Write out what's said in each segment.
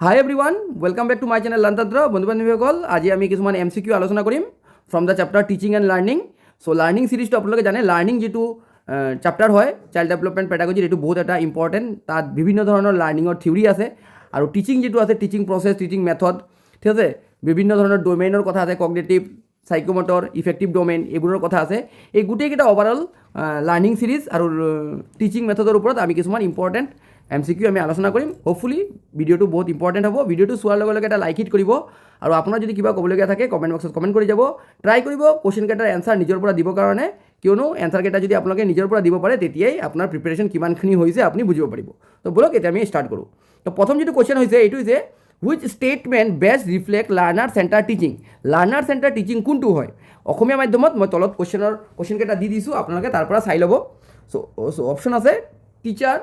High everyone, welcome back to my channel লাৰ্নতন্ত্ৰ। বন্ধু বান্ধৱীসকল, আজি আমি কিছুমান MCQ আলোচনা কৰিম from the chapter teaching and learning. So' learning সিৰিজটো আপোনালোকে জানে, লাৰ্ণিং যিটো চেপ্টাৰ হয় চাইল্ড ডেভেলপমেণ্ট পেডাগজিৰ, এইটো বহুত এটা ইম্পৰ্টেণ্ট। তাত বিভিন্ন ধৰণৰ লাৰ্ণিঙৰ থিয়ৰী আছে, আৰু টিচিং যিটো আছে, টিচিং প্ৰচেছ, টিচিং মেথড, ঠিক আছে, বিভিন্ন ধৰণৰ ডমেইনৰ কথা আছে, কগনেটিভ, সাইকোমটৰ, ইফেক্টিভ ডমেইন, এইবোৰৰ কথা আছে। এই গোটেইকেইটা ওভাৰঅল লাৰ্ণিং সিৰিজ আৰু টিচিং মেথডৰ ওপৰত আমি কিছুমান ইম্পৰ্টেণ্ট MCQ আমি আলোচনা কৰিম। হোপফুলি ভিডিঅ'টো বহুত ইম্পৰ্টেণ্ট হ'ব। ভিডিঅ'টো চোৱাৰ লগে লগে এটা লাইক হিট কৰিব, আৰু আপোনাৰ যদি কিবা ক'বলগীয়া থাকে কমেণ্ট বক্সত কমেণ্ট কৰি যাব। ট্ৰাই কৰিব কুৱেশ্যন কেইটাৰ এনচাৰ নিজৰ পৰা দিবৰ কাৰণে, কিয়নো এনচাৰ কেইটা যদি আপোনালোকে নিজৰ পৰা দিব পাৰে তেতিয়াই আপোনাৰ প্ৰিপেৰেশ্যন কিমানখিনি হৈছে আপুনি বুজিব পাৰিব। তো বলক এতিয়া আমি ষ্টাৰ্ট কৰোঁ। তো প্ৰথম যিটো কুৱেশ্যন হৈছে এইটো যে which statement best reflect learner centre teaching. Learner centre teaching কোনটো হয়? অসমীয়া মাধ্যমত মই তলত কুৱেশ্যন কেইটা দি দিছোঁ, আপোনালোকে তাৰ পৰা চাই ল'ব। চ' অপশ্যন আছে teacher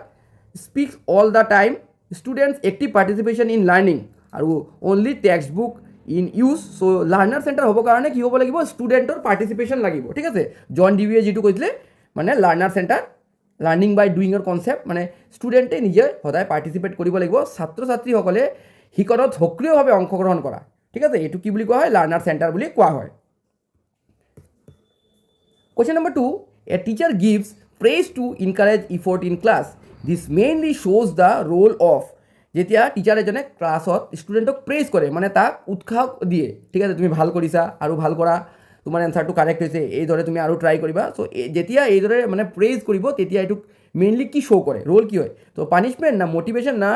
speaks all the time, students active participation in learning, আৰু only text book in use. So' learner centre হ'বৰ কাৰণে কি হ'ব লাগিব? ষ্টুডেণ্টৰ পাৰ্টিচিপেশ্যন লাগিব, ঠিক আছে। জন ডিউয়ে যিটো কৈছিলে, মানে লাৰ্ণাৰ চেণ্টাৰ লাৰ্ণিং বাই ডুইঙৰ কনচেপ্ট, মানে ষ্টুডেণ্টে নিজে সদায় পাৰ্টিচিপেট কৰিব লাগিব, ছাত্ৰ ছাত্ৰীসকলে শিকনত সক্ৰিয়ভাৱে অংশগ্ৰহণ কৰা, ঠিক আছে। এইটো কি বুলি কোৱা হয়? লাৰ্ণাৰ চেণ্টাৰ বুলি কোৱা হয়। Question number 2, a teacher gives praise to encourage effort in class. This mainly shows the role of, যেতিয়া টিচাৰ এজনে ক্লাছত ষ্টুডেণ্টক প্ৰেইজ কৰে, মানে তাক উৎসাহ দিয়ে, ঠিক আছে, তুমি ভাল কৰিছা আৰু ভাল কৰা, তোমাৰ এনচাৰটো কাৰেক্ট হৈছে, এইদৰে তুমি আৰু ট্ৰাই কৰিবা। চ' যেতিয়া এইদৰে মানে প্ৰেইজ কৰিব, তেতিয়া এইটোক মেইনলি কি শ্ব' কৰে, ৰোল কি হয়? তো পানিছমেণ্ট না মটিভেশ্যন না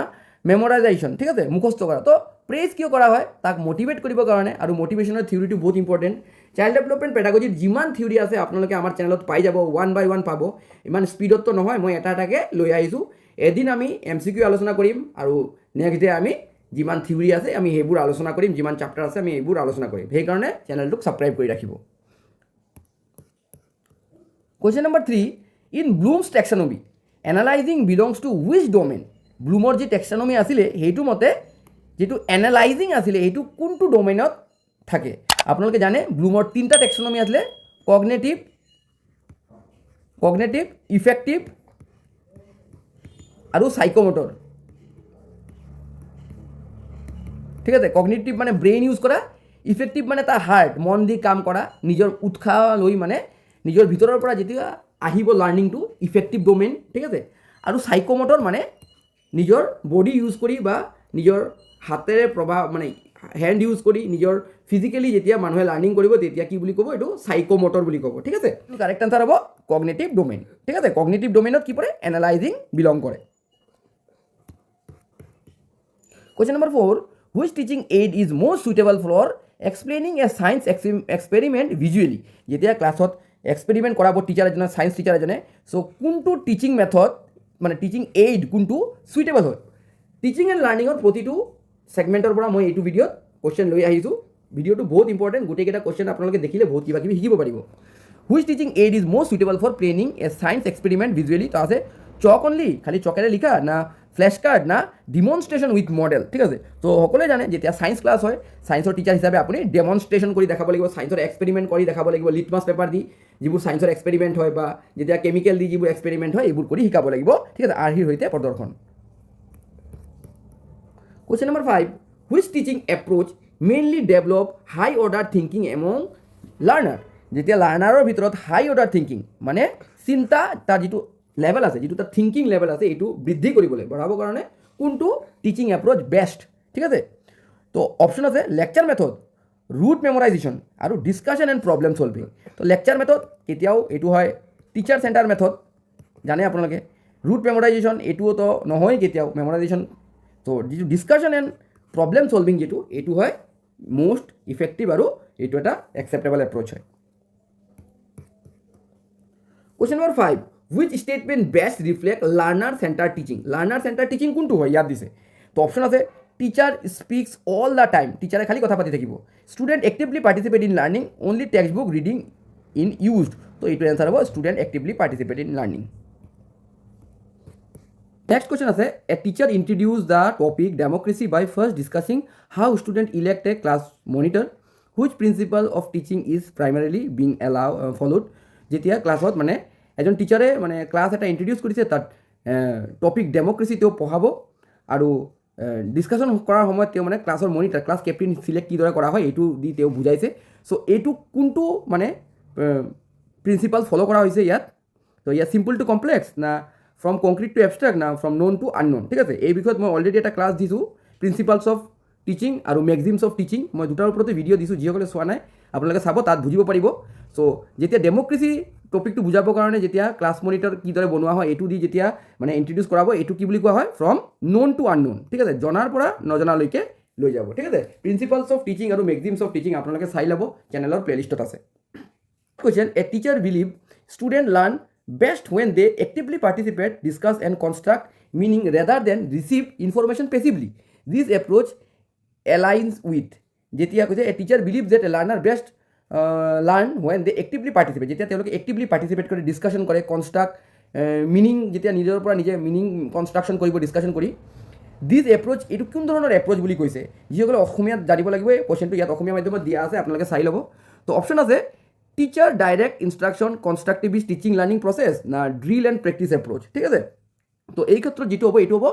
মেমৰাইজেশ্যন, ঠিক আছে, মুখস্থ কৰা। তো প্ৰেইজ কিয় কৰা হয়? তাক মটিভেট কৰিবৰ কাৰণে, আৰু মটিভেশ্যনৰ থিয়ৰিটো বহুত ইম্পৰ্টেণ্ট। চাইল্ড ডেভেলপমেণ্ট পেডাগজিত যিমান থিয়ৰি আছে আপোনালোকে আমাৰ চেনেলত পাই যাব, 1 by 1 পাব। ইমান স্পীডততো নহয়, মই এটা এটাকৈ লৈ আহিছোঁ। এদিন আমি MCQ আলোচনা কৰিম, আৰু নেক্সট ডে আমি যিমান থিয়ৰি আছে আমি সেইবোৰ আলোচনা কৰিম, যিমান চেপ্টাৰ আছে আমি এইবোৰ আলোচনা কৰিম। সেইকাৰণে চেনেলটোক ছাবস্ক্ৰাইব কৰি ৰাখিব। Question number 3, in Bloom's taxonomy analysing belongs to which domain. ব্লুমৰ যি টেক্সনমি আছিলে সেইটো মতে যিটো এনালাইজিং আছিলে সেইটো কোনটো ডমেইনত থাকে? আপোনালোকে জানে ব্লুমৰ 3টা টেক্সনমি আছিলে, কগনেটিভ, ইফেক্টিভ আৰু সাইকোমটৰ, ঠিক আছে। কগনেটিভ মানে ব্ৰেইন ইউজ কৰা, ইফেক্টিভ মানে তাৰ হাৰ্ট, মন দি কাম কৰা, নিজৰ উৎসাহ লৈ, মানে নিজৰ ভিতৰৰ পৰা যেতিয়া আহিব লাৰ্ণিংটো, ইফেক্টিভ ডমেইন, ঠিক আছে। আৰু সাইকোমটৰ মানে নিজৰ বডি ইউজ কৰি বা নিজৰ হাতেৰে মানে হেণ্ড ইউজ কৰি, নিজৰ ফিজিকেলি যেতিয়া মানুহে লাৰ্ণিং কৰিব তেতিয়া কি বুলি ক'ব? এইটো সাইকোমটৰ বুলি ক'ব, ঠিক আছে। কাৰেক্ট আনচাৰ হ'ব কগনেটিভ ডমেইন, ঠিক আছে। কগনেটিভ ডমেইনত কি পৰে? এনালাইজিং বিলং কৰে। Question number 4, which teaching aid is most suitable for explaining a science experiment visually? যেতিয়া ক্লাছত এক্সপেৰিমেণ্ট কৰাব টিচাৰ এজনে, ছায়েন্স টিচাৰ এজনে, চ' কোনটো টিচিং মেথড মানে টিচিং এইড কোনটো চুইটেবল হয়? টিচিং এণ্ড লাৰ্ণিঙৰ প্ৰতিটো ছেগমেণ্টৰ পৰা মই এইটো ভিডিঅ'ত কুৱেশ্যন লৈ আহিছোঁ। ভিডিঅ'টো বহুত ইম্পৰ্টেণ্ট, গোটেইকেইটা কুৱেশ্যন আপোনালোকে দেখিলে বহুত কিবা কিবি শিকিব পাৰিব। Which teaching aid is most suitable for planning a science experiment visually? তো আছে চক অনলি, খালি চকেৰে লিখা, না ফ্লেছ কাৰ্ড, না ডিমনষ্ট্ৰেশ্যন উইথ মডেল, ঠিক আছে। তো সকলোৱে জানে যেতিয়া ছায়েন্স ক্লাছ হয়, ছায়েন্সৰ টিচাৰ হিচাপে আপুনি ডেমনষ্ট্ৰেশ্যন কৰি দেখাব লাগিব, ছায়েন্সৰ এক্সপেৰিমেণ্ট কৰি দেখাব লাগিব, লিটমাছ পেপাৰ দি যিবোৰ ছায়েন্সৰ এক্সপেৰিমেণ্ট হয়, বা যেতিয়া কেমিকেল দি যিবোৰ এক্সপেৰিমেণ্ট হয়, এইবোৰ কৰি শিকাব লাগিব, ঠিক আছে, আৰ্হিৰ সৈতে প্ৰদৰ্শন। Question number 5, which teaching approach mainly develop high order thinking among learner. যেতিয়া লাৰ্ণাৰৰ ভিতৰত হাই অৰ্ডাৰ থিংকিং মানে চিন্তা, তাৰ যিটো লেভেল আছে, যিটো তাৰ থিংকিং লেভেল আছে, এইটো বৃদ্ধি কৰিবলৈ, বঢ়াবৰ কাৰণে কোনটো টিচিং এপ্ৰ'চ বেষ্ট, ঠিক আছে। তো অপশ্যন আছে লেকচাৰ মেথড, ৰুট মেমৰাইজেশ্যন, আৰু ডিছকাশ্যন এণ্ড প্ৰব্লেম ছলভিং। তো লেকচাৰ মেথড কেতিয়াও এইটো হয় টিচাৰ চেণ্টাৰ মেথড, জানে আপোনালোকে। ৰুট মেমৰাইজেশ্যন এইটোতো নহয় কেতিয়াও মেমৰাইজেশ্যন। তো যিটো ডিছকাশ্যন এণ্ড প্ৰব্লেম ছলভিং যিটো, এইটো হয় মষ্ট ইফেক্টিভ, আৰু এইটো এটা একচেপ্টেবল এপ্ৰ'চ হয়। Question number 5, which statement best reflect learner centre teaching. Learner centre teaching কোনটো হয়? ইয়াত দিছে। তো অপশ্যন আছে teacher speaks all the time, টিচাৰে খালি কথা পাতি থাকিব। Student actively participate in learning, only text book reading in used. তো এইটো এনচাৰ হ'ব student actively participate in learning. Next question আছে a teacher introduce the topic democracy by first discussing how student elect a class monitor, which principle of teaching is primarily being followed. যেতিয়া ক্লাছত মানে এজন টিচাৰে মানে class এটা introduce কৰিছে, তাত topic democracy তেওঁ পঢ়াব, আৰু ডিছকাশ্যন কৰাৰ সময়ত তেওঁ মানে ক্লাছৰ মনিটাৰ ক্লাছ কেপ্টেইন চিলেক্ট কিদৰে কৰা হয় এইটো দি তেওঁ বুজাইছে। চ' এইটো কোনটো মানে প্ৰিন্সিপাল ফ'ল' কৰা হৈছে ইয়াত। তো ইয়াত চিম্পল টু কমপ্লেক্স না ফ্ৰম কংক্ৰিট টু এবষ্ট্ৰেক্ট না ফ্ৰম নন টু আননন, ঠিক আছে। এই বিষয়ত মই অলৰেডি এটা ক্লাছ দিছোঁ প্ৰিন্সিপালছ অফ টিচিং আৰু মেক্সিমছ অফ টিচিং, মই দুটাৰ ওপৰতে ভিডিঅ' দিছোঁ, যিসকলে চোৱা নাই আপোনালোকে চাব, তাত বুজিব পাৰিব। চ' যেতিয়া ডেম'ক্ৰেচি টপিকটো বুজাবৰ কাৰণে যেতিয়া ক্লাছ মনিটৰ কিদৰে বনোৱা হয় এইটো দি যেতিয়া মানে ইণ্ট্ৰডিউচ কৰাব, এইটো কি বুলি কোৱা হয়, ফ্ৰম নন টু আননন, ঠিক আছে, জনাৰ পৰা নজনালৈকে লৈ যাব, ঠিক আছে। প্ৰিন্সিপালছ অফ টিচিং আৰু মেক্সিমছ অফ টিচিং আপোনালোকে চাই ল'ব, চেনেলৰ প্লেলিষ্টত আছে। Question: A teacher believe students learn best when they actively participate, discuss and construct meaning rather than receive information passively. This approach aligns with যেতিয়া কৈছে a teacher believes that a learner best learn when they actively participate, যেতিয়া তেওঁলোকে actively participate কৰে, discussion কৰে, construct meaning, যেতিয়া নিজৰ পৰা নিজে মিনিং কনষ্ট্ৰাকশ্যন কৰিব ডিছকাশ্যন কৰি। দিছ এপ্ৰ'চ, এইটো কোন ধৰণৰ এপ্ৰ'চ বুলি কৈছে, যিসকলে অসমীয়াত জানিব লাগিব এই কুৱেশ্যনটো ইয়াত অসমীয়া মাধ্যমত দিয়া আছে, আপোনালোকে চাই ল'ব। তো অপশ্যন আছে teacher direct instruction, constructivist teaching learning process না ড্ৰিল এণ্ড প্ৰেক্টিছ এপ্ৰ'চ, ঠিক আছে। তো এই ক্ষেত্ৰত যিটো হ'ব এইটো হ'ব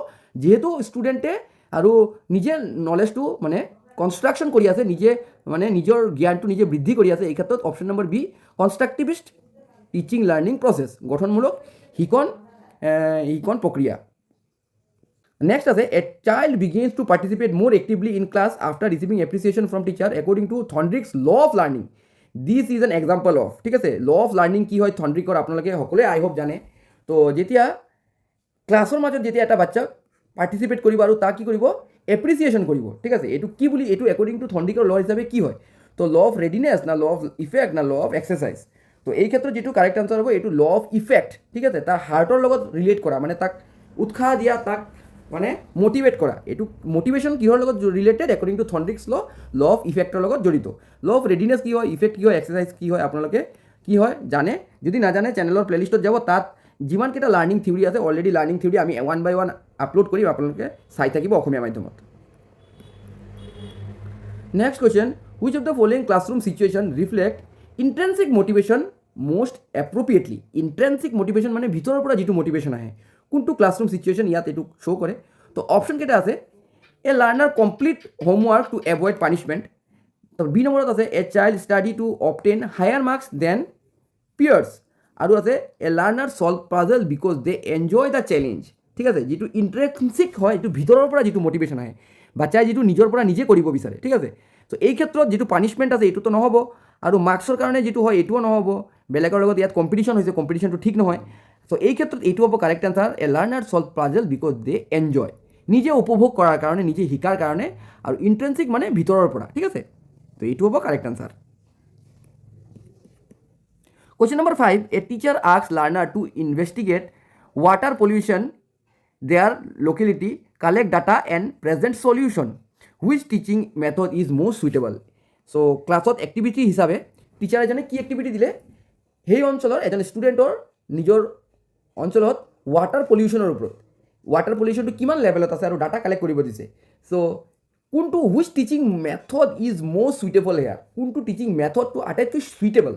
যিহেতু ষ্টুডেণ্টে আৰু নিজে নলেজটো মানে কনষ্ট্ৰাকশ্যন কৰি আছে, নিজে মানে নিজৰ জ্ঞানটো নিজে বৃদ্ধি কৰি আছে, এই ক্ষেত্ৰত option number B constructivist teaching learning process, গঠনমূলক শিকন প্ৰক্ৰিয়া। নেক্সট আছে a child begins to participate more actively in class after receiving appreciation from teacher according to Thorndike's law of learning. This is an example of, ঠিক আছে। ল of learning কি হয় থণ্ড্ৰিকৰ আপোনালোকে সকলোৱে আই হোপ জানে। তো যেতিয়া ক্লাছৰ মাজত যেতিয়া এটা বাচ্চাক পাৰ্টিচিপেট কৰিব আৰু তাক কি কৰিব, এপ্ৰিচিয়েশ্যন কৰিব, ঠিক আছে। এইটো কি বুলি, এইটো একৰ্ডিং টু থণ্ড্ৰিকৰ ল হিচাপে কি হয়, তো ল অফ ৰেডিনেছ না ল অফ ইফেক্ট না ল অফ এক্সাৰচাইজ। তো এই ক্ষেত্ৰত যিটো কাৰেক্ট আনচাৰ হ'ব এইটো ল অফ ইফেক্ট, ঠিক আছে। তাৰ হাৰ্টৰ লগত ৰিলেট কৰা, মানে তাক উৎসাহ দিয়া, তাক মানে মটিভেট কৰা। এইটো মটিভেশ্যন কিহৰ লগত related, according to Thorndike's law of ইফেক্টৰ লগত জড়িত। ল অফ ৰেডিনেছ কি হয়, ইফেক্ট কি হয়, এক্সাৰচাইজ কি হয়, আপোনালোকে কি হয় জানে। যদি নাজানে চেনেলৰ প্লেলিষ্টত যাব, তাত যিমানকেইটা লাৰ্ণিং থিয়ৰী আছে অলৰেডি লাৰ্ণিং থিয়ৰী আমি 1 by 1 আপলোড কৰিম, আপোনালোকে চাই থাকিব অসমীয়া মাধ্যমত। Next question: which of the following classroom situation reflect intrinsic motivation most appropriately? Intrinsic motivation মানে ভিতৰৰ পৰা যিটো মটিভেশ্যন আহে, কোনটো ক্লাছৰুম চিচুৱেশ্যন ইয়াত এইটো শ্ব' কৰে। তো অপশ্যন কেইটা আছে a learner complete homework to avoid punishment, তো বি নম্বৰত আছে a child study to obtain higher marks than peers, আৰু আছে a learner solve puzzle because they enjoy the challenge, ঠিক আছে। যিটো ইণ্ট্ৰেন্সিক হয়, এইটো ভিতৰৰ পৰা যিটো মটিভেশ্যন আহে, বাচ্চাই যিটো নিজৰ পৰা নিজে কৰিব বিচাৰে, ঠিক আছে। তো এই ক্ষেত্ৰত যিটো পানিছমেণ্ট আছে এইটোতো নহ'ব, আৰু মাৰ্কছৰ কাৰণে যিটো হয় এইটোও নহ'ব, বেলেগৰ লগত ইয়াত কম্পিটিশ্যন হৈছে, কম্পিটিশ্যনটো ঠিক নহয়। চ' এই ক্ষেত্ৰত এইটো হ'ব correct answer A learner solve puzzle because they enjoy, নিজে উপভোগ কৰাৰ কাৰণে, নিজে শিকাৰ কাৰণে, আৰু ইণ্ট্ৰেন্সিক মানে ভিতৰৰ পৰা, ঠিক আছে। তো এইটো হ'ব correct answer. Question number 5, a teacher asks learner to investigate water pollution their locality, collect data and present solution. Which teaching method is most suitable? So ক্লাছত এক্টিভিটি হিচাপে টিচাৰ এজনে কি এক্টিভিটি দিলে, সেই অঞ্চলৰ এজন ষ্টুডেণ্টৰ নিজৰ অঞ্চলত ৱাটাৰ পলিউশ্যনৰ ওপৰত, ৱাটাৰ পলিউশ্যনটো কিমান লেভেলত আছে আৰু ডাটা কালেক্ট কৰিব দিছে। চ' কোনটো which teaching method is most suitable hair, কোনটো টিচিং মেথডটো আটাইতকৈ সুইটেবল।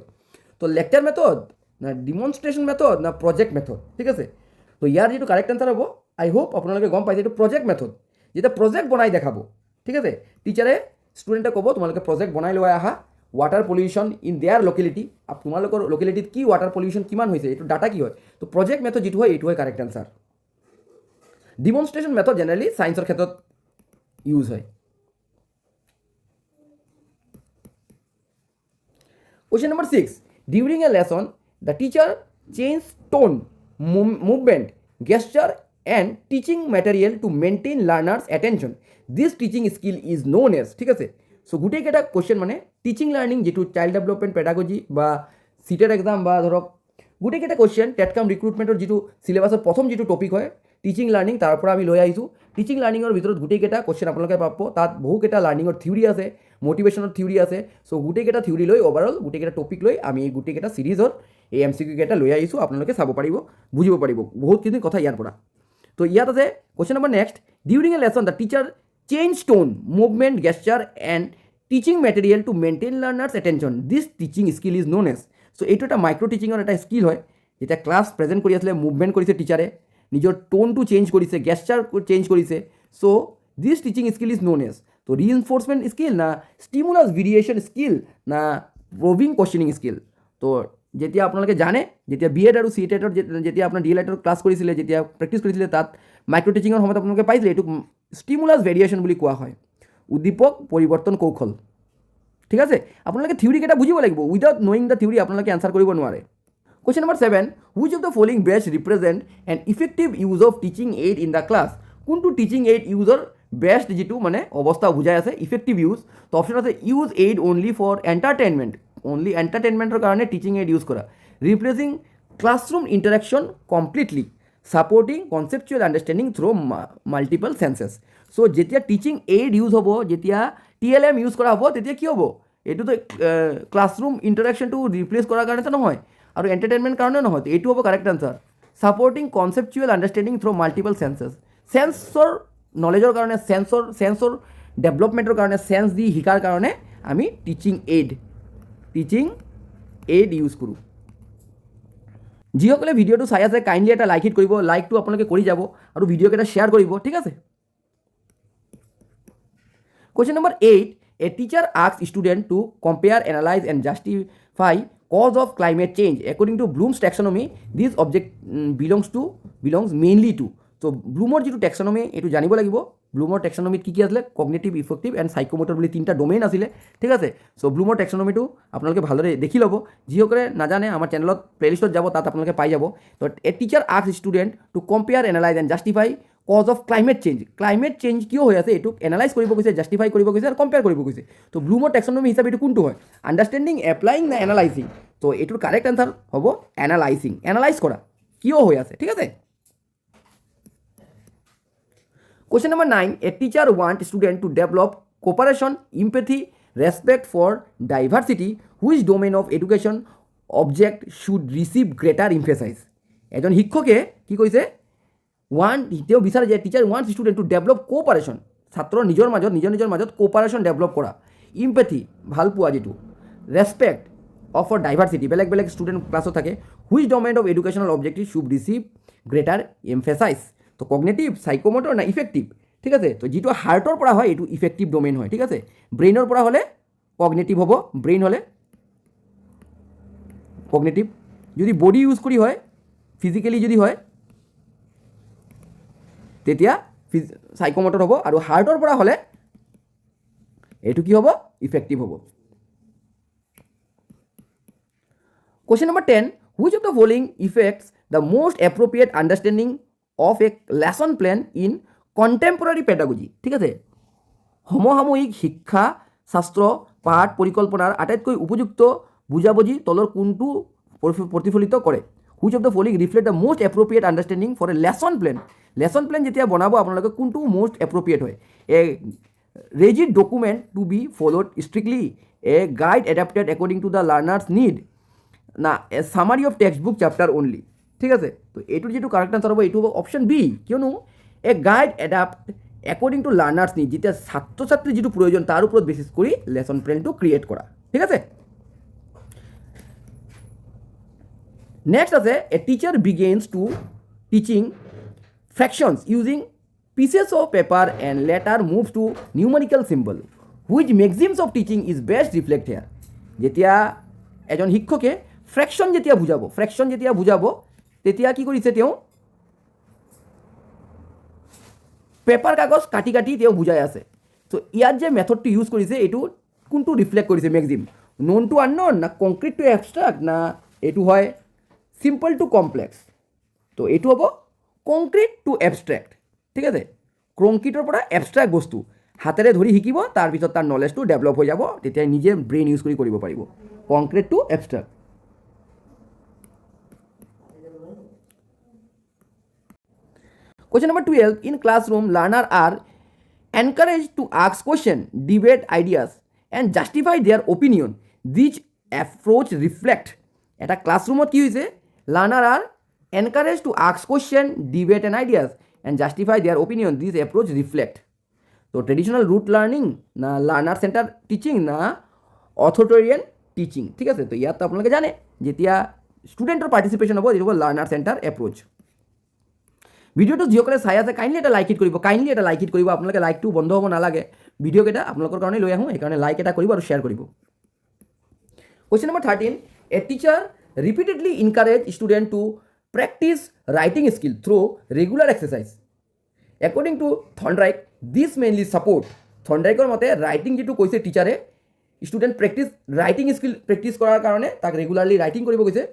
তো লেকচাৰ মেথড না ডিমনষ্ট্ৰেশ্যন মেথড না প্ৰজেক্ট মেথড, ঠিক আছে। তো ইয়াৰ যিটো কাৰেক্ট আনচাৰ হ'ব, আই হোপ আপোনালোকে গম পাইছে, এইটো প্ৰজেক্ট মেথড। যেতিয়া প্ৰজেক্ট বনাই দেখাব, ঠিক আছে, টিচাৰে ষ্টুডেণ্টে ক'ব তোমালোকে প্ৰজেক্ট বনাই লৈ আহা water pollution in there locality, তোমালোকৰ লোকেলিটিত কি ৱাটাৰ পলিউশ্যন কিমান হৈছে, এইটো ডাটা কি হয়। তো প্ৰজেক্ট মেথড যিটো হয় এইটো হয় কাৰেক্ট আনচাৰ। ডিমনষ্ট্ৰেশ্যন মেথড জেনেৰেলি ছায়েন্সৰ ক্ষেত্ৰত ইউজ হয়। Question number 6, during a lesson the teacher changes tone, movement, gesture and teaching material to maintain learners attention. This teaching skill is known as, ঠিক আছে। So গোটেইকেইটা কুৱেশ্যন মানে teaching learning যিটো child development pedagogy বা cheated exam বা ধৰক গোটেইকেইটা question টেটকাম ৰিক্ৰুটমেণ্টৰ যিটো চিলেবাছৰ প্ৰথম যিটো টপিক হয় টিচিং লাৰ্ণিং, তাৰ পৰা আমি লৈ আহিছোঁ। টিচিং লাৰ্ণিঙৰ ভিতৰত গোটেইকেইটা কুৱেশ্যন আপোনালোকে পাব, তাত বহুকেইটা লাৰ্ণিঙৰ থিয়ৰী আছে, মটিভেশ্যনৰ থিয়ৰী আছে। চ' গোটেইকেইটা থিয়ৰী লৈ অভাৰঅল গোটেইকেইটা টপিক লৈ আমি গোটেইকেইটা ছিৰিজৰ এই MCQ কেইটা লৈ আহিছোঁ, আপোনালোকে চাব পাৰিব, বুজিব পাৰিব বহুতখিনি কথা ইয়াৰ পৰা। তো ইয়াত আছে question number next, during a lesson the teacher change tone, movement, gesture and teaching material to maintain learners attention. This teaching skill is known as. So' এইটো এটা মাইক্ৰ' টিচিঙৰ এটা স্কিল হয়। যেতিয়া ক্লাছ প্ৰেজেণ্ট কৰি আছিলে মুভমেণ্ট কৰিছে টিচাৰে, নিজৰ টোনটো change কৰিছে, গেষ্টাৰ চেঞ্জ কৰিছে। So' this teaching skill is known as তো ৰিএনফোৰ্সমেন্ট স্কিল না ষ্টিমুলাছ ভেৰিয়েশ্যন স্কিল না প্ৰভিং কুৱেশ্যনিং স্কিল তো যেতিয়া আপোনালোকে জানে যেতিয়া বি এড আৰু চি টেটৰ যেতিয়া আপোনাৰ ডি এল এডৰ ক্লাছ কৰিছিলে যেতিয়া প্ৰেক্টিছ কৰিছিলে তাত মাইক্ৰ' টিচিঙৰ সময়ত আপোনালোকে পাইছিলে এইটোক ষ্টিমুলাছ ভেৰিয়েশ্যন বুলি কোৱা হয় উদ্দীপক পৰিৱৰ্তন কৌশল ঠিক আছে আপোনালোকে থিয়ৰিকেইটা বুজিব লাগিব উইদাউট নয়িং দ্য থিয়ৰি আপোনালোকে এনচাৰ কৰিব নোৱাৰে question number 7 which of the following best represent an effective use of teaching aid in the class কোনটো টিচিং এইড ইউজৰ বেষ্ট যিটো মানে অৱস্থা বুজাই আছে ইফেক্টিভ ইউজ তো অপশ্যন আছে use aid only for entertainment only এণ্টাৰটেইনমেণ্টৰ কাৰণে টিচিং এইড ইউজ কৰা replacing classroom interaction completely supporting conceptual understanding through multiple senses so' যেতিয়া টিচিং এইড ইউজ হ'ব যেতিয়া TLM ইউজ কৰা হ'ব তেতিয়া কি হ'ব এইটোতো ক্লাছৰুম ইণ্টাৰেকশ্যনটো ৰিপ্লেচ কৰাৰ কাৰণেতো নহয় আৰু এণ্টাৰটেইনমেণ্ট কাৰণেও নহয় এইটো হ'ব correct answer supporting conceptual understanding through multiple senses চেন্সৰ নলেজৰ কাৰণে চেন্সৰ ডেভেলপমেণ্টৰ কাৰণে চেন্স দি শিকাৰ কাৰণে আমি টিচিং এইড ইউজ কৰোঁ যিসকলে ভিডিঅ'টো চাই আছে কাইণ্ডলি এটা লাইক হিট কৰিব লাইকটো আপোনালোকে কৰি যাব আৰু ভিডিঅ'কেইটা শ্বেয়াৰ কৰিব ঠিক আছে Question number 8. A teacher asks student to compare, analyze and justify cause of climate change. According to Bloom's taxonomy, this object belongs mainly to. So Bloomৰ যিটো taxonomy এইটো জানিব লাগিব ব্লুমৰ টেক্সনমিত কি আছিলে কগনিটিভ ইফেক্টিভ এণ্ড চাইকোমোটৰ বুলি তিনিটা ডোমেইন আছিলে ঠিক আছে চ' ব্লুমৰ টেক্সনমিটো আপোনালোকে ভালদৰে দেখি ল'ব যিসকলে নাজানে আমাৰ চেনেলত প্লেলিষ্টত যাব তাত আপোনালোকে পাই যাব তো a teacher ask student to compare analyse and justify cause of climate change কিয় হৈ আছে এইটোক এনালাইজ কৰিব গৈছে জাষ্টিফাই কৰিব গৈছে আৰু কম্পেয়াৰ কৰিব গৈছে তো ব্লুমৰ টেক্সনমি হিচাপে এইটো কোনটো হয় আণ্ডাৰষ্টেণ্ডিং এপ্লাইং নে এনালাইজিং তো এইটোৰ কাৰেক্ট আনচাৰ হ'ব এনালাইজ কৰা কিয় হৈ আছে ঠিক আছে Question number 9. A teacher wants students to develop cooperation, empathy, respect for diversity. Which domain of education object should receive greater emphasis? এজন শিক্ষকে কি কৈছে তেওঁ বিচাৰে যে teacher wants student to develop cooperation ছাত্ৰৰ নিজৰ মাজত কোঅপাৰেশ্যন ডেভেলপ কৰা ইম্পেথি ভাল পোৱা যিটো ৰেছপেক্ট অফ ফৰ ডাইভাৰ্চিটি বেলেগ ষ্টুডেণ্ট ক্লাছত থাকে which domain of educational objective should receive greater emphasise তো কগনেটিভ চাইকোমোটৰ না ইফেক্টিভ ঠিক আছে তো যিটো হাৰ্টৰ পৰা হয় এইটো ইফেক্টিভ ডমেইন হয় ঠিক আছে ব্ৰেইনৰ পৰা হ'লে কগনেটিভ হ'ব ব্ৰেইন হ'লে কগনেটিভ যদি বডি ইউজ কৰি হয় ফিজিকেলি যদি হয় তেতিয়া চাইকোমোটৰ হ'ব আৰু হাৰ্টৰ পৰা হ'লে এইটো কি হ'ব ইফেক্টিভ হ'ব Question number 10. Which of the following affects the most appropriate understanding of a lesson plan in contemporary pedagogy? ঠিক আছে সমসাময়িক শিক্ষা শাস্ত্ৰ পাঠ পৰিকল্পনাৰ আটাইতকৈ উপযুক্ত বুজাবুজি তলৰ কোনটো প্ৰতিফলিত কৰে Which of the following reflect the most appropriate understanding for a lesson plan? Lesson plan যেতিয়া বনাব আপোনালোকে কোনটো most appropriate হয় a rigid document to be followed strictly a guide adapted according to the learner's need না a summary of text book chapter only ঠিক আছে তো এইটোৰ যিটো কাৰেক্ট আনচাৰ হ'ব এইটো হ'ব অপশ্যন বি কিয়নো a guide adapt according to learners need যেতিয়া ছাত্ৰ ছাত্ৰীৰ যিটো প্ৰয়োজন তাৰ ওপৰত বেচিছ কৰি লেচন প্লেনটো ক্ৰিয়েট কৰা ঠিক আছে নেক্সট আছে a teacher begins to teaching fractions using pieces of paper and later moves to numerical symbol which maxims of teaching is best reflect here যেতিয়া এজন শিক্ষকে ফ্ৰেকশ্যন যেতিয়া বুজাব তেতিয়া কি কৰিছে তেওঁ পেপাৰ কাগজ কাটি তেওঁ বুজাই আছে তো ইয়াত যে মেথডটো ইউজ কৰিছে এইটো কোনটো ৰিফ্লেক্ট কৰিছে মেক্সিম নন টু আননন না কংক্ৰিট টু এবষ্ট্ৰাক্ট না এইটো হয় চিম্পল টু কমপ্লেক্স তো এইটো হ'ব কংক্ৰিট টু এবষ্ট্ৰেক্ট ঠিক আছে কংক্ৰিটৰ পৰা এবষ্ট্ৰেক্ট বস্তু হাতেৰে ধৰি শিকিব তাৰপিছত তাৰ নলেজটো ডেভেলপ হৈ যাব তেতিয়া নিজে ব্ৰেইন ইউজ কৰি কৰিব পাৰিব concrete to abstract Question number 12. In classroom, learners are encouraged to ask questions, debate ideas, and justify their opinion. This approach reflect. Eta classroom কি হৈছে? Learners are encouraged to ask questions, debate and ideas, and justify their opinion. This approach reflect. So traditional rote learning না learner center teaching না authoritarian teaching. ঠিক আছে তো ইয়াত আপোনালোকে জানে যেতিয়া ষ্টুডেণ্টৰ পাৰ্টিচিপেশ্যন হ'ব এইটো হ'ব লাৰ্নাৰ চেণ্টাৰ এপ্ৰ'চ ভিডিঅ'টো যিসকলে চাই আছে কাইণ্ডলি এটা লাইক ইট কৰিব আপোনালোকে লাইকটো বন্ধ হ'ব নালাগে ভিডিঅ'কেইটা আপোনালোকৰ কাৰণে লৈ আহোঁ সেইকাৰণে লাইক এটা কৰিব আৰু শ্বেয়াৰ কৰিব question number 13 a teacher repeatedly encourage student to practise writing skill through regular exercise according to Thorndike this mainly support থৰ্নডাইকৰ মতে ৰাইটিং যিটো কৈছে টিচাৰে ষ্টুডেণ্ট ৰাইটিং স্কিল প্ৰেক্টিচ কৰাৰ কাৰণে তাক ৰেগুলাৰলি ৰাইটিং কৰিব কৈছে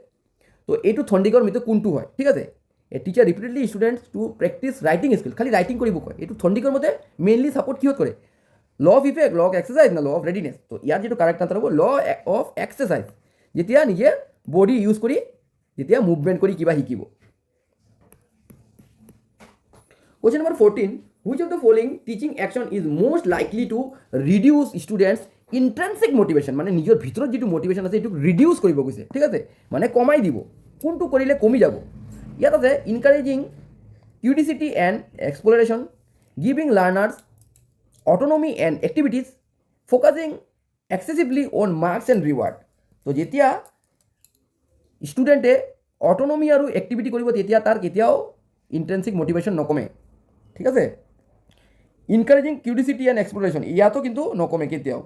তো এইটো থৰ্নডাইকৰ মতে কোনটো হয় ঠিক আছে a teacher repeatedly students to practise writing skill খালি ৰাইটিং কৰিব কয় এইটো থৰ্নডাইকৰ মতে মেইনলি ছাপৰ্ট কিহত কৰে law of effect law of exercise না ল অফ ৰেডিনেছ তো ইয়াৰ যিটো কাৰেক্ট আনচাৰ হ'ব ল অফ এক্সাৰচাইজ যেতিয়া নিজে বডি ইউজ কৰি যেতিয়া মুভমেণ্ট কৰি কিবা শিকিব Question number 14. Which of the following teaching action is most likely to reduce students' intrinsic motivation? মানে নিজৰ ভিতৰত যিটো মোটিভেশ্যন আছে এইটোক ৰিডিউচ কৰিব গৈছে ঠিক আছে মানে কমাই দিব কোনটো কৰিলে কমি যাব ইয়াত আছে encouraging curiosity and exploration giving learners autonomy and activities focusing excessively on marks and reward তো যেতিয়া ষ্টুডেণ্টে অট'নমি আৰু এক্টিভিটি কৰিব তেতিয়া তাৰ কেতিয়াও ইণ্ট্ৰেন্সিক মোটিভেশ্যন নকমে ঠিক আছে ইনকাৰেজিং কিউৰিচিটি এণ্ড এক্সপ্লৰেশ্যন ইয়াতো কিন্তু নকমে কেতিয়াও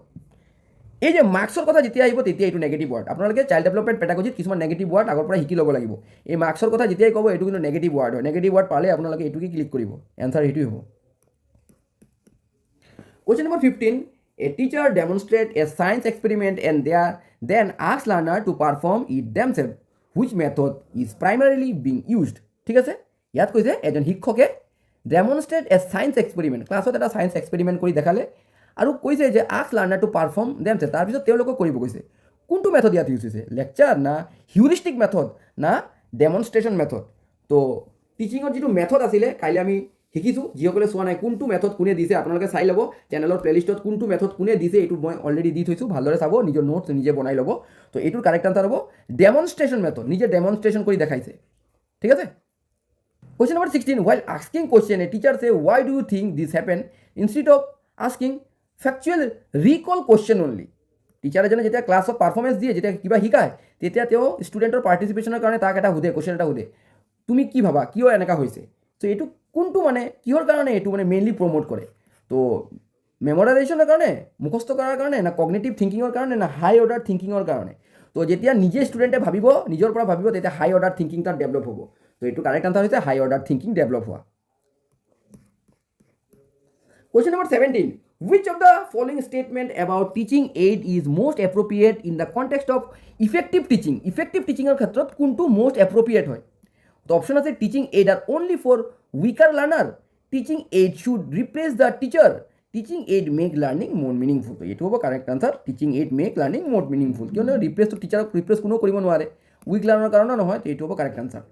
এই যে মাৰ্কছৰ কথা যেতিয়া আহিব তেতিয়া এইটো নেগেটিভ ৱাৰ্ড আপোনালোকে চাইল্ড ডেভেলপমেণ্ট পেডাগজিত কিছুমান নেগেটিভ ৱাৰ্ড আগৰ পৰা শিকি ল'ব লাগিব এই মাৰ্কছৰ কথা যেতিয়াই ক'ব এইটো কিন্তু নেগেটিভ ৱাৰ্ড হয় নেগেটিভ ৱাৰ্ড পালে আপোনালোকে এইটোকে ক্লিক কৰিব এনচাৰ সেইটোৱে হ'ব Question number 15. A teacher demonstrates a science experiment and then asks learner to perform it themselves. Which method is primarily being used? ঠিক আছে ইয়াত কৈছে এজন শিক্ষকে ডেমনষ্ট্ৰেট এ ছায়েন্স এক্সপেৰিমেণ্ট ক্লাছত এটা ছায়েন্স এক্সপেৰিমেণ্ট কৰি দেখালে আৰু কৈছে যে আস্ক লাৰ্নাৰ টু পাৰফৰ্ম দেমছেল্ফ তাৰপিছত তেওঁলোকক কৰিব কৈছে কোনটো মেথড ইয়াত ইউজ হৈছে লেকচাৰ না হিউৰিষ্টিক মেথড না ডেমনষ্ট্ৰেশ্যন মেথড তো টিচিঙৰ যিটো মেথড আছিলে কাইলৈ আমি শিকিছোঁ যিসকলে চোৱা নাই কোনটো মেথড কোনে দিছে আপোনালোকে চাই ল'ব চেনেলৰ প্লেলিষ্টত কোনটো মেথড কোনে দিছে এইটো মই অলৰেডি দি থৈছোঁ ভালদৰে চাব নিজৰ নোটছ নিজে বনাই ল'ব তো এইটোৰ কাৰেক্ট আনচাৰ হ'ব ডেমনষ্ট্ৰেশ্যন মেথড নিজে ডেমনষ্ট্ৰেশ্যন কৰি দেখাইছে ঠিক আছে Question number 16. While asking question, a teacher say, why do you think this happened? Instead of asking factual recall question only. Teacher এজনে যেতিয়া ক্লাছত পাৰফৰ্মেঞ্চ দিয়ে যেতিয়া কিবা শিকায় তেতিয়া তেওঁ ষ্টুডেণ্টৰ পাৰ্টিচিপেশ্যনৰ কাৰণে তাক এটা সোধে কুৱেশ্যন এটা সোধে তুমি কি ভাবা কিয় এনেকুৱা হৈছে চ' এইটো কোনটো মানে কিহৰ কাৰণে এইটো মানে মেইনলি প্ৰমোট কৰে তো মেমৰাইজেশ্যনৰ কাৰণে মুখস্থ কৰাৰ কাৰণে না কগনেটিভ থিংকিঙৰ কাৰণে না হাই অৰ্ডাৰ থিংকিঙৰ কাৰণে তো যেতিয়া নিজে ষ্টুডেণ্টে ভাবিব নিজৰ পৰা ভাবিব তেতিয়া হাই অৰ্ডাৰ থিংকিং তাত ডেভেলপ হ'ব তো এইটো কাৰেক্ট আনচাৰ হৈছে হাই অৰ্ডাৰ থিংকিং ডেভেলপ হোৱা Question number 17. Which of the following statement about teaching aid is most appropriate in the context of effective teaching? Effective teaching er khetrot kuntu most appropriate hoy. The option আছে teaching aid are only for weaker learner. Teaching aid should replace the teacher. Teaching aid make learning more meaningful. তো এইটো হ'ব correct answer teaching aid make learning more meaningful. কিয়নো replace তো টিচারক replace কোনো কৰিব নোৱাৰে week learner কাৰণে নহয় তো এইটো হ'ব correct answer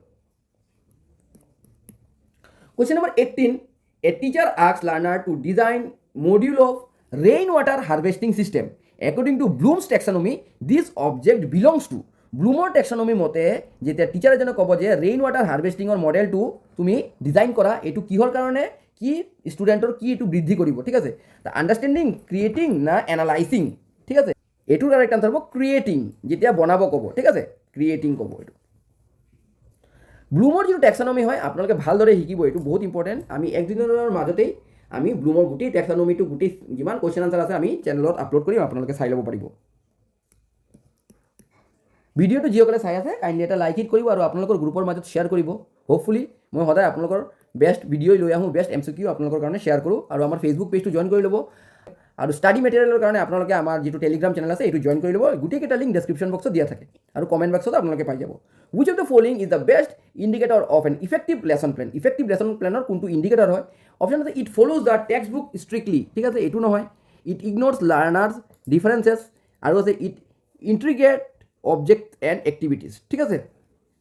Question number 18. A teacher asks learner to design module of rainwater harvesting system. According to Bloom's taxonomy, this object belongs to ব্লুমৰ টেক্সনমি মতে যেতিয়া টিচাৰ এজনে ক'ব যে ৰেইন ৱাটাৰ হাৰ্ভেষ্টিঙৰ মডেলটো তুমি ডিজাইন কৰা এইটো কিহৰ কাৰণে কি ষ্টুডেণ্টৰ কি এইটো বৃদ্ধি কৰিব ঠিক আছে আণ্ডাৰষ্টেণ্ডিং ক্ৰিয়েটিং না এনালাইজিং ঠিক আছে এইটোৰ কাৰেক্ট আনচাৰ হ'ব ক্ৰিয়েটিং যেতিয়া বনাব ক'ব ঠিক আছে ক্ৰিয়েটিং ক'ব এইটো ব্লুমৰ যিটো টেক্সনমি হয় আপোনালোকে ভালদৰে শিকিব এইটো বহুত ইম্পৰ্টেণ্ট আমি একদিনৰ মাজতেই আমি ব্লুমৰ গোটেই টেক্সনমিটো গোটেই যিমান কুৱেশ্যন আনচাৰ আছে আমি চেনেলত আপলোড কৰিম আপোনালোকে চাই ল'ব পাৰিব ভিডিঅ'টো যিসকলে চাই আছে কাইণ্ডলি এটা লাইক ইট কৰিব আৰু আপোনালোকৰ গ্ৰুপৰ মাজত শ্বেয়াৰ কৰিব হোপফুলি মই সদায় আপোনালোকৰ বেষ্ট ভিডিঅ' লৈ আহোঁ বেষ্ট MCQ আপোনালোকৰ কাৰণে শ্বেয়াৰ কৰোঁ আৰু আমাৰ ফেচবুক পেজটো জইন কৰি ল'ব আৰু ষ্টাডি মেটেৰিয়েলৰ কাৰণে আপোনালোকে আমাৰ যিটো টেলিগ্ৰাম চেনেল আছে এইটো জইন কৰি ল'ব গোটেইকেইটা লিংক ডেছক্ৰিপশ্যন বক্সত দিয়া থাকে আৰু কমেণ্ট বক্সত আপোনালোকে পাই যাব which of the following is the best indicator of an effective lesson plan effective lesson planৰ কোনটো ইণ্ডিকেটৰ হয় অপশ্যন আছে it follows the text book strictly ঠিক আছে এইটো নহয় ইট ইগন'ৰ্ছ লাৰ্নাৰ্ছ ডিফাৰেঞ্চেছ আৰু আছে ইট ইণ্ট্ৰিগেট অবজেক্ট এণ্ড এক্টিভিটিজ ঠিক আছে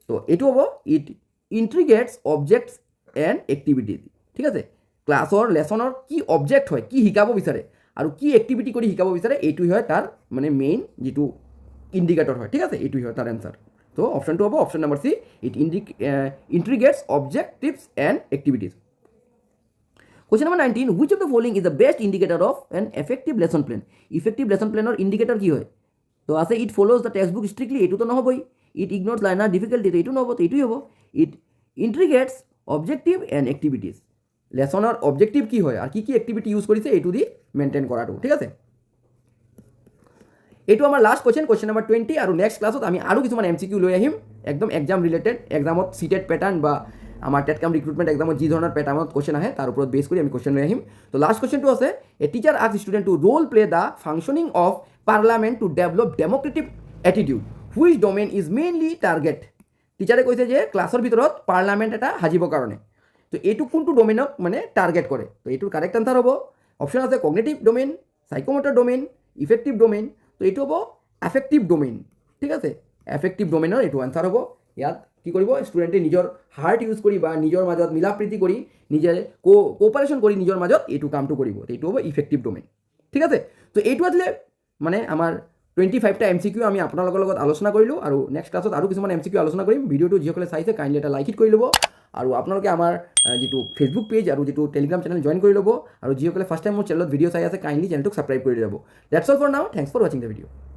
তো এইটো হ'ব ইট ইণ্ট্ৰিগেটছ অবজেক্টছ এণ্ড এক্টিভিটিজ ঠিক আছে ক্লাছৰ লেছনৰ কি অবজেক্ট হয় কি শিকাব বিচাৰে আৰু কি এক্টিভিটি কৰি শিকাব বিচাৰে এইটোই হয় তাৰ মানে মেইন যিটো ইণ্ডিকেটৰ হয় ঠিক আছে এইটোই হয় তাৰ এনচাৰ তো অপশ্যনটো হ'ব option number C it integrates objectives and activities Question number 19. Which of the following is the best indicator of an effective lesson plan? Effective lesson planৰ ইণ্ডিকেটৰ কি হয় তো আছে it follows the text book strictly এইটোতো নহ'বই it ইগন'ৰ্ছ learner difficulty এইটো নহ'ব তো এইটোৱে হ'ব it integrates objective and activities লেচনৰ অবজেক্টিভ কি হয় আৰু কি কি এক্টিভিটি ইউজ কৰিছে এইটো দি মেইনটেইন কৰাটো ঠিক আছে এইটো আমাৰ লাষ্ট কুৱেশ্যন নম্বৰ 20 আৰু নেক্সট ক্লাছত আমি আৰু কিছুমান MCQ লৈ আহিম একদম এক্সাম ৰিলেটেড এক্সামত চিটেড পেটাৰ্ণ বা আমাৰ টেটকাম ৰিক্ৰুটমেণ্ট এক্সামত যি ধৰণৰ পেটাৰ্ণত কুৱেশ্যন আহে তাৰ ওপৰত বেছ কৰি আমি কুৱেশ্যন লৈ আহিম তো লাষ্ট কুৱেশ্যনটো আছে a teacher ask student to role play the functioning of parliament to develop democratic attitude which domain is mainly target টিচাৰে কৈছে যে ক্লাছৰ ভিতৰত পাৰ্লামেণ্ট এটা সাজিবৰ কাৰণে তো এইটো কোনটো ডমেইনক মানে টাৰ্গেট কৰে তো এইটোৰ কাৰেক্ট আনচাৰ হ'ব অপশ্যন আছে cognitive domain সাইকোমোটৰ domain effective domain তো এইটো হ'ব এফেক্টিভ ডমেইন ঠিক আছে এফেক্টিভ ডমেইনৰ এইটো আনচাৰ হ'ব ইয়াত কি কৰিব ষ্টুডেণ্টে নিজৰ হাৰ্ট ইউজ কৰি বা নিজৰ মাজত মিলা প্ৰীতি কৰি নিজে কোঅপাৰেশ্যন কৰি নিজৰ মাজত এইটো কামটো কৰিব এইটো হ'ব ইফেক্টিভ ডমেইন ঠিক আছে তো এইটো আছিলে মানে আমাৰ 25টা MCQ আমি আপোনালোকৰ লগত আলোচনা কৰিলোঁ আৰু নেক্সট ক্লাছত আৰু কিছুমান MCQ আলোচনা কৰিম ভিডিঅ'টো যিসকলে চাইছে কাইণ্ডলি এটা লাইক কৰি ল'ব আৰু আপোনালোকে আমাৰ যিটো ফেচবুক পেজ আৰু যিটো টেলিগ্ৰাম চেনেল জইন কৰি ল'ব আৰু যিসকলে ফাৰ্ষ্ট টাইম মোৰ চেনেলত ভিডিঅ' চাই আছে কাইণ্ডলি চেনেলটোক ছাবস্ক্ৰাইব কৰি ল'ব ডেটছ অল ফৰ নাও থেংকছ ফৰ ৱাচিং দ্য ভিডিঅ'